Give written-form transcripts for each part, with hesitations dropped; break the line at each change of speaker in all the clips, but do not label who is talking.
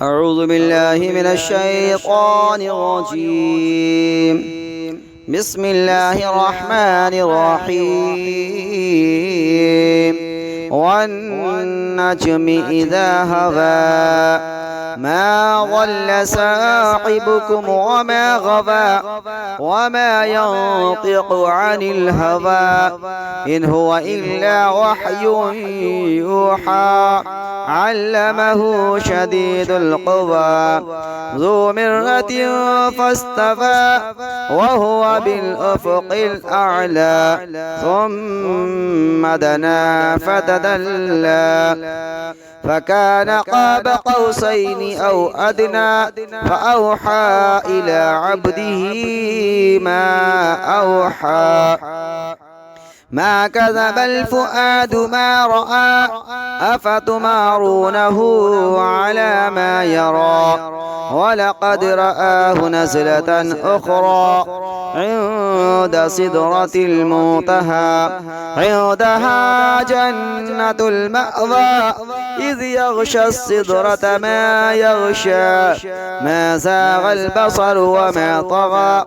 أعوذ بالله من الشيطان الرجيم. بسم الله الرحمن الرحيم. والنجم إذا هوى ما ضل صاحبكم وما غوى وما ينطق عن الهوى إن هو إلا وحي يوحى علمه شديد القوى ذو مرة فاستوى وهو بالأفق الأعلى ثم دنا فتدلى فكان قاب قوسين أو أدنى فأوحى إلى عبده ما أوحى ما كذب الفؤاد ما رأى أفتمارونه على ما يرى ولقد رآه نزلة أخرى عند سدرة المنتهى عندها جنة المأوى إذ يغشى السدرة ما يغشى ما زاغ البصر وما طغى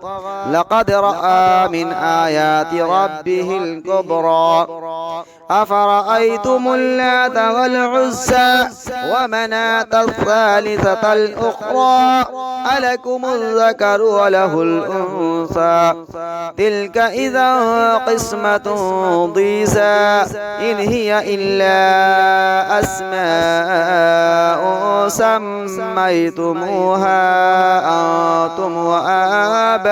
لقد رأى من آيات ربه الكبرى أفرأيتم اللات والعزى ومناة الثالثة الأخرى ألكم الذكر وله الأنثى تلك إذا قسمة ضيزى إن هي إلا أسماء سميتموها أنتم وآباؤكم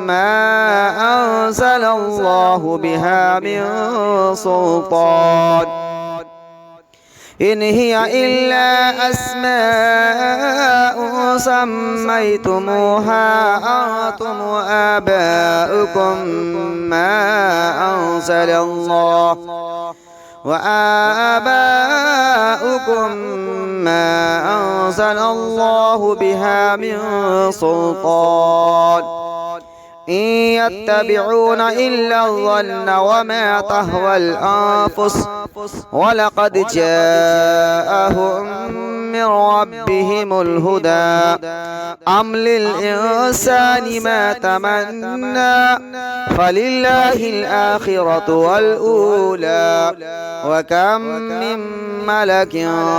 ما أنزل الله بها من سلطان إن هي إلا أسماء سميتموها أنتم وآباؤكم ما أنزل الله بها من سلطان إن يتبعون إلا الظن وما تهوى الأنفس ولقد جاءهم من ربهم الهدى أم للإنسان ما تمنى فلله الآخرة والأولى وكم من ملك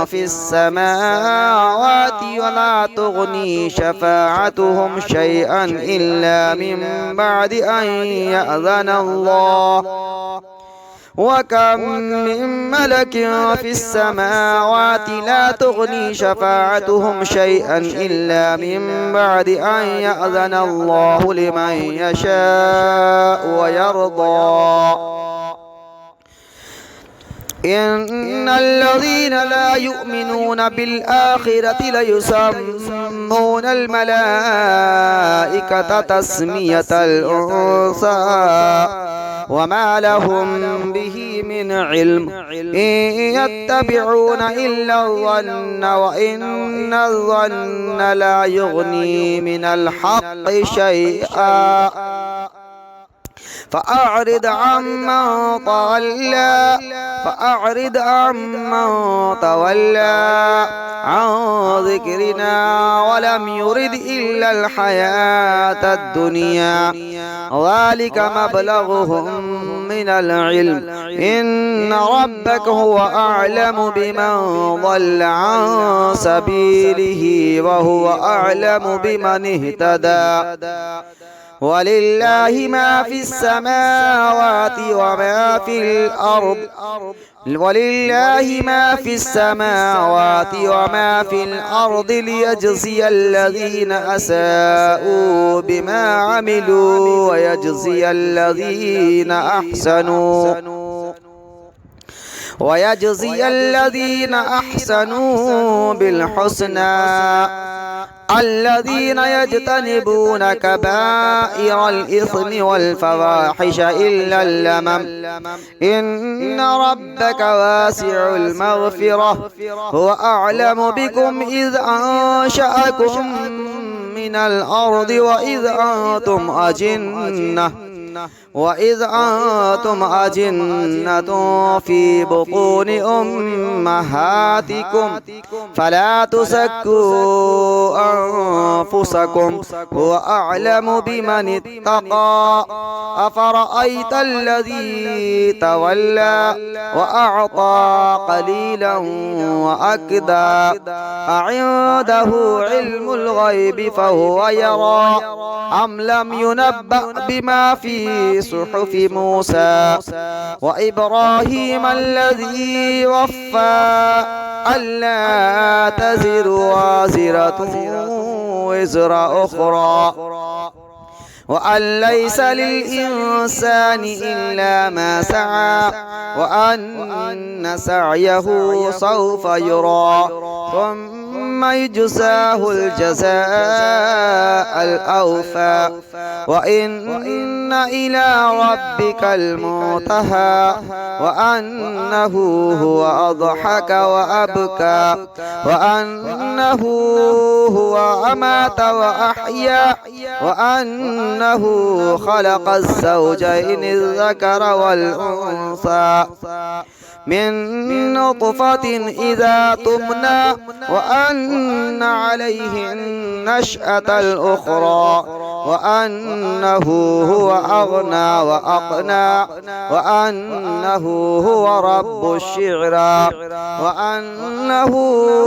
في السماوات ولا تغني شفاعتهم شيئا إلا من بعد أن يأذن الله وكم من ملك في السماوات لا تغني شفاعتهم شيئا إلا من بعد أن يأذن الله لمن يشاء ويرضى إن الذين لا يؤمنون بالآخرة ليسمون الملائكة تسمية الأنثى وما لهم به من علم إن يتبعون إلا الظن وإن الظن لا يغني من الحق شيئا فأعرض عمن تولى عن ذكرنا ولم يرد إلا الحياة الدنيا ذلك مبلغهم من العلم إن ربك هو أعلم بمن ضل عن سبيله وهو أعلم بمن اهتدى ولله ما في السماوات وما في الأرض ليجزي الذين أساءوا بما عملوا ويجزي الذين أحسنوا بالحسنى الذين يجتنبون كبائر الإثم والفواحش إلا اللمم إن ربك واسع المغفرة هو أعلم بكم إذ أنشأكم من الأرض وإذ أنتم أجنة في بطون أمهاتكم فلا تزكوا أنفسكم هو أعلم بمن اتقى أفرأيت الذي تولى وأعطى قليلا وأكدى أعنده علم الغيب فهو يرى أم لم ينبأ بما في صحف موسى وإبراهيم الذي وفى ألا تزر وازرة وزر أخرى وأن ليس للإنسان إلا ما سعى وأن سعيه سوف يرى ثم يجزاه الجزاء الأوفى وإن إلى ربك المنتهى وأنه هو أضحك وأبكى وأنه هو أمات وأحيا وأنه خلق الزوجين الذكر والأنثى من نطفة إذا تمنى وأن عليه النشأة الأخرى وأنه هو أغنى وأقنى وأنه هو رب الشعرى وأنه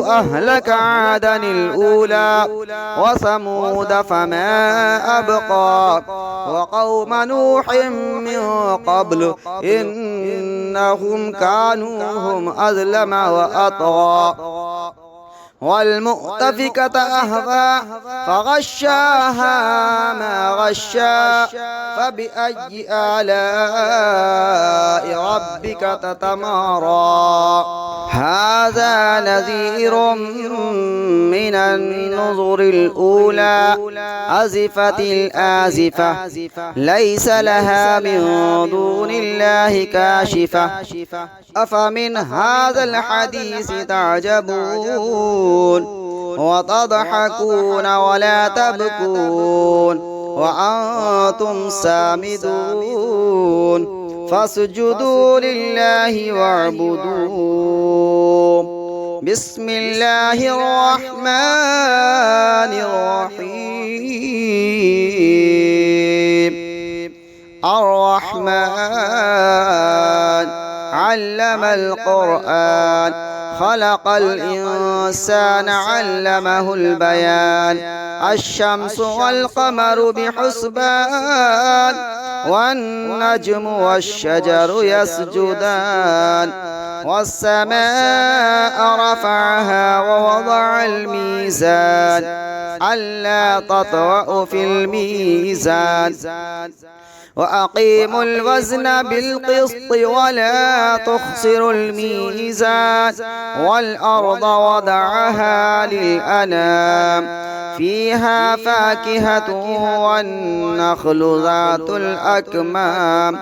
أهلك عادا الأولى وثمود فما أبقى وقوم نوح من قبل إنهم كانوا هم أظلم وأطغى والمؤتفكة أهوى فغشاها ما غشا فبأي آلاء ربك تتمارى هذا نذير من النذر الأولى أزفت الآزفة ليس لها من دون الله كاشفة أفمن هذا الحديث تعجبون وتضحكون ولا تبكون وأنتم سامدون فاسجدوا لله واعبدوا بسم الله الرحمن الرحيم الرحمن علم القرآن خلق الإنسان علمه البيان الشمس والقمر بحسبان والنجم والشجر يسجدان والسماء رفعها ووضع الميزان ألا تطغوا في الميزان وأقيموا الوزن بالقسط ولا تخسروا الميزان والأرض وضعها للأنام فيها فاكهة والنخل ذات الأكمام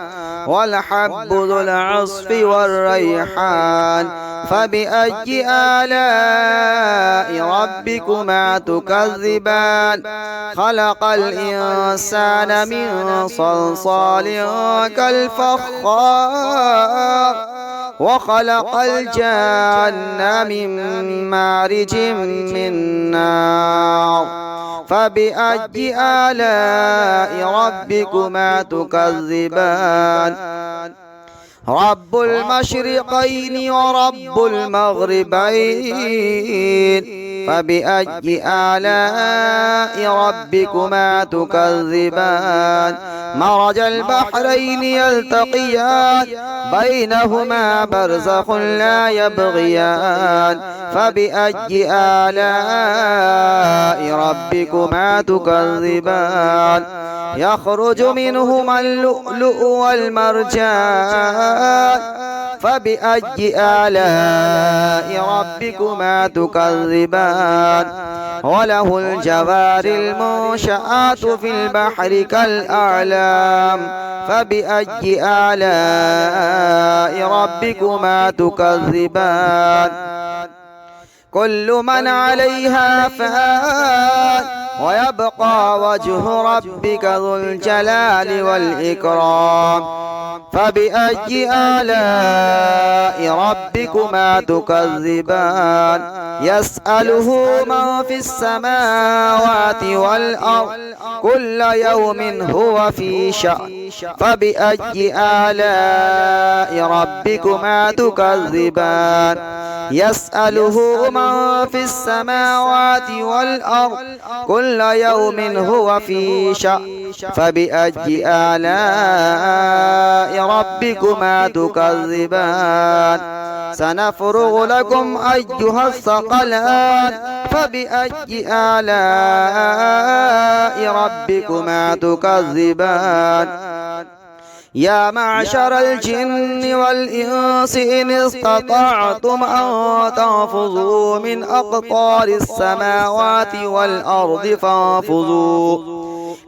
والحب ذو العصف والريحان فبأي آلاء ربكما تكذبان خلق الإنسان من صلصال كالفخار وخلق الجان من مارج من نار فبأي آلاء ربكما تكذبان رب المشرقين ورب المغربين فبأي آلاء ربكما تكذبان مرج البحرين يلتقيان بينهما برزخ لا يبغيان فبأي آلاء ربكما تكذبان يخرج منهما اللؤلؤ والمرجان فبأي آلاء ربكما تكذبان وله الجوار المنشآت في البحر كالأعلام فبأي آلاء ربكما تكذبان كل من عليها فان ويبقى وجه ربك ذو الجلال والإكرام فبأي آلاء ربكما تكذبان يسأله من في السماوات والأرض كل يوم هو في شأن فبأي آلاء ربكما تكذبان يسأله من في السماوات والأرض كل يوم هو في شأن فبأي آلاء ربكما تكذبان سنفرغ لكم أيها الثقلان فبأي آلاء ربكما تكذبان يا معشر الجن والإنس إن استطعتم أن تنفذوا من أقطار السماوات والأرض فانفذوا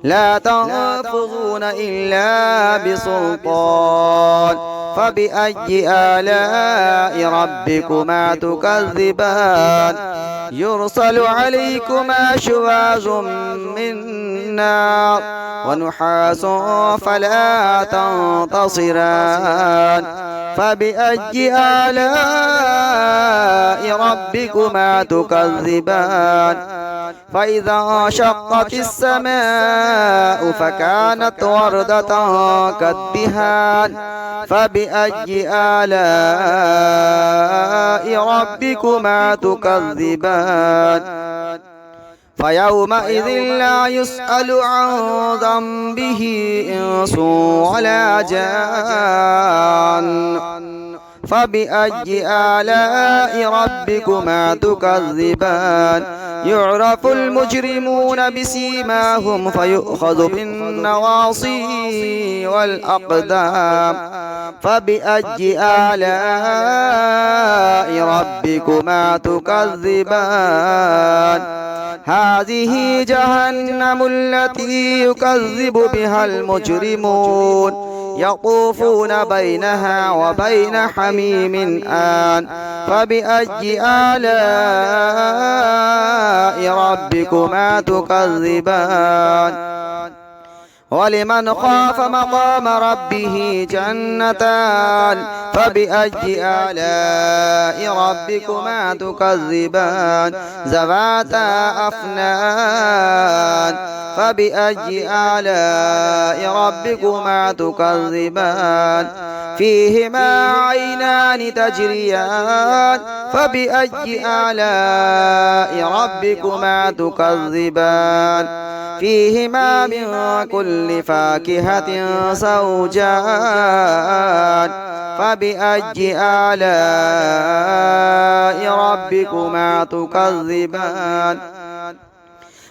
لا تنفذون إلا بسلطان فبأي آلاء ربكما تكذبان يرسل عليكما شواظ من نار ونحاس فلا تنتصران فبأي آلاء ربكما تكذبان فإذا انشقت السماء فكانت وردة كالدهان فبأي آلاء ربكما تكذبان فيومئذ لا يسأل عن ذنبه إنس ولا جان فبأي آلاء ربكما تكذبان يعرف المجرمون بسيماهم فيؤخذ بالنواصي والأقدام فبأي آلاء ربكما تكذبان هذه جهنم التي يكذب بها المجرمون يطوفون بينها وبين حميم آن فبأي آلاء ربكما تكذبان ولمن خاف مقام ربه جنتان فبأي آلاء ربكما تكذبان ذواتا أفنان فبأي آلاء ربكما تكذبان فيهما عينان تجريان فبأي آلاء ربكما تكذبان فيهما من كل فاكهة زوجان فبأي آلاء ربكما تكذبان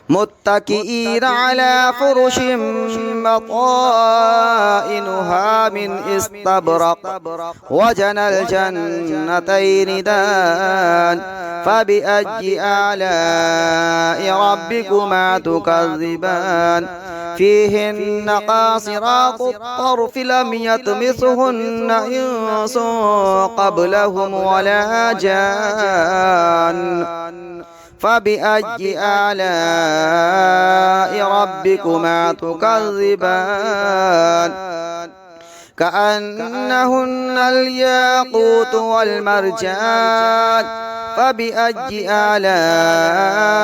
متكئين على فرش بطائنها من استبرق وجنى الجنتين دان فبأي آلاء ربكما تكذبان فيهن قاصرات الطرف لم يطمثهن إنس قبلهم ولا جان فبأي آلاء ربكما تكذبان كأنهن الياقوت والمرجان فبأي آلاء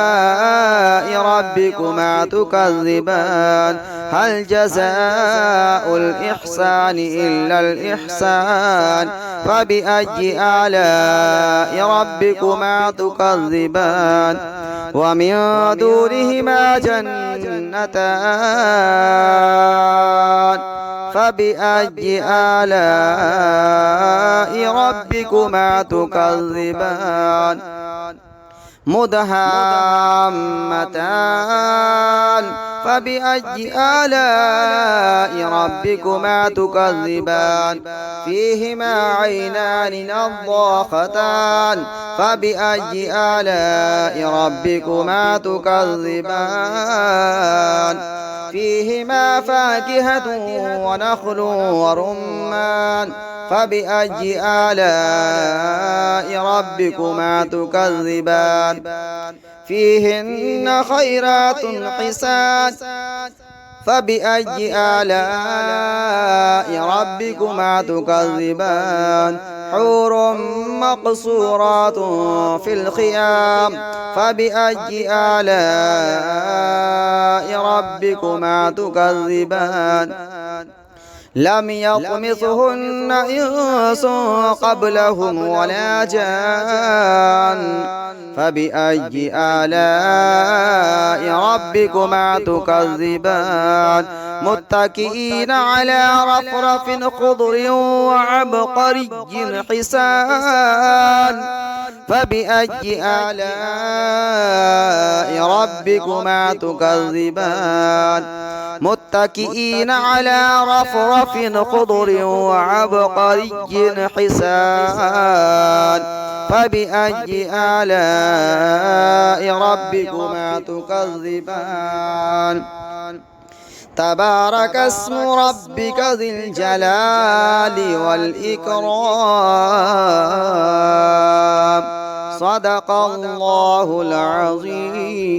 ربكما تكذبان هل جزاء الإحسان إلا الإحسان فبأي آلاء ربكما تكذبان ومن دونهما جنتان فبأي آلاء ربكما تكذبان مدهامتان فبأي آلاء ربكما تكذبان فيهما عينان نضاختان فبأي آلاء ربكما تكذبان فيهما فاكهة ونخل ورمان فبأي آلاء ربكما تكذبان فيهن خيرات حسان فبأي آلاء ربكما تكذبان حور مقصورات في الخيام فبأي آلاء ربكما تكذبان لم يطمثهن إنس قبلهم ولا جان فبأي آلاء ربكما تكذبان متكئين على رفرف خضر وعبقري حسان فبأي آلاء ربكما تكذبان متكئين على رفرف خضر وعبقري حسان فبأي آلاء ربكما تكذبان تبارك اسم ربك ذي الجلال والإكرام صدق الله العظيم.